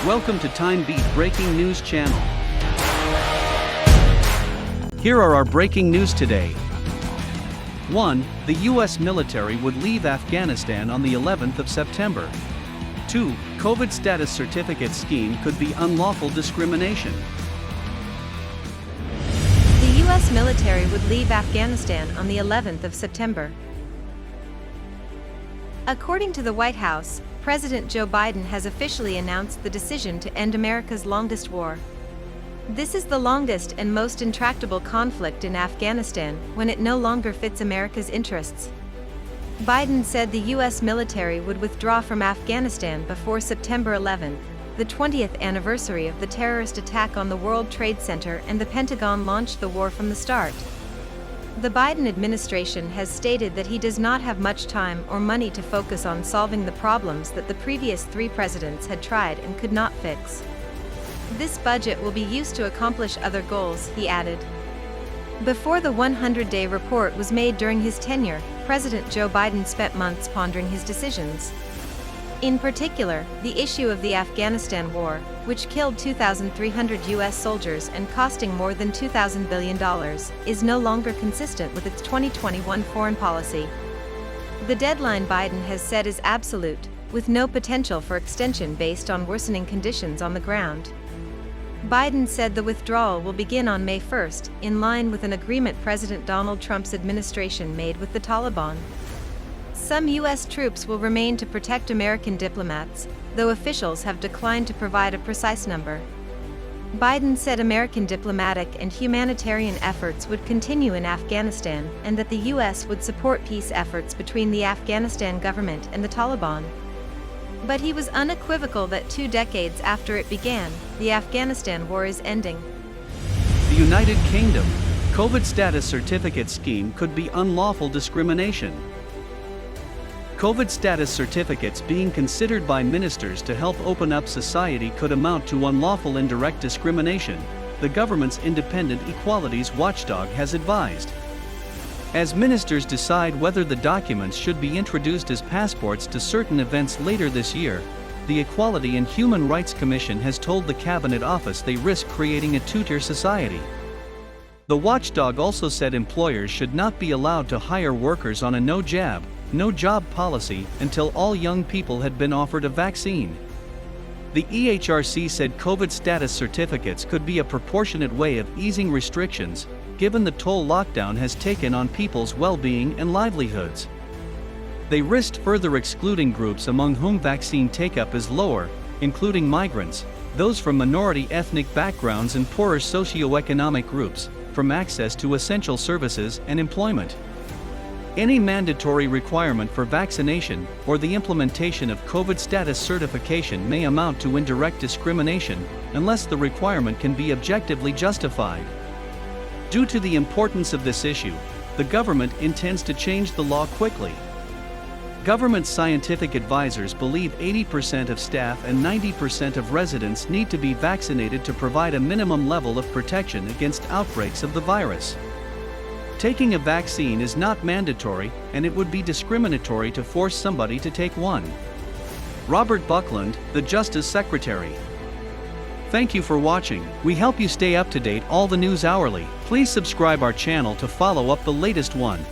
Welcome to TimeBeat Breaking News Channel. Here are our breaking news today. 1. The U.S. military would leave Afghanistan on the 11th of September. 2. COVID status certificate scheme could be unlawful discrimination. The U.S. military would leave Afghanistan on the 11th of September. According to the White House, President Joe Biden has officially announced the decision to end America's longest war. This is the longest and most intractable conflict in Afghanistan when it no longer fits America's interests. Biden said the U.S. military would withdraw from Afghanistan before September 11, the 20th anniversary of the terrorist attack on the World Trade Center, and the Pentagon launched the war from the start. The Biden administration has stated that he does not have much time or money to focus on solving the problems that the previous 3 presidents had tried and could not fix. This budget will be used to accomplish other goals, he added. Before the 100-day report was made during his tenure, President Joe Biden spent months pondering his decisions. In particular, the issue of the Afghanistan war, which killed 2,300 U.S. soldiers and costing more than $2,000 billion, is no longer consistent with its 2021 foreign policy. The deadline Biden has set is absolute, with no potential for extension based on worsening conditions on the ground. Biden said the withdrawal will begin on May 1st, in line with an agreement President Donald Trump's administration made with the Taliban. Some U.S. troops will remain to protect American diplomats, though officials have declined to provide a precise number. Biden said American diplomatic and humanitarian efforts would continue in Afghanistan and that the U.S. would support peace efforts between the Afghanistan government and the Taliban. But he was unequivocal that 2 decades after it began, the Afghanistan war is ending. The United Kingdom. COVID status certificate scheme could be unlawful discrimination. COVID status certificates being considered by ministers to help open up society could amount to unlawful indirect discrimination, the government's independent equalities watchdog has advised. As ministers decide whether the documents should be introduced as passports to certain events later this year, the Equality and Human Rights Commission has told the Cabinet Office they risk creating a two-tier society. The watchdog also said employers should not be allowed to hire workers on a no-jab, no-job policy until all young people had been offered a vaccine. The EHRC said COVID status certificates could be a proportionate way of easing restrictions, given the toll lockdown has taken on people's well-being and livelihoods. They risked further excluding groups among whom vaccine take-up is lower, including migrants, those from minority ethnic backgrounds and poorer socioeconomic groups, from access to essential services and employment. Any mandatory requirement for vaccination or the implementation of COVID status certification may amount to indirect discrimination, unless the requirement can be objectively justified. Due to the importance of this issue, the government intends to change the law quickly. Government scientific advisors believe 80% of staff and 90% of residents need to be vaccinated to provide a minimum level of protection against outbreaks of the virus. Taking a vaccine is not mandatory, and it would be discriminatory to force somebody to take one. Robert Buckland, the Justice Secretary. Thank you for watching. We help you stay up to date all the news hourly. Please subscribe our channel to follow up the latest one.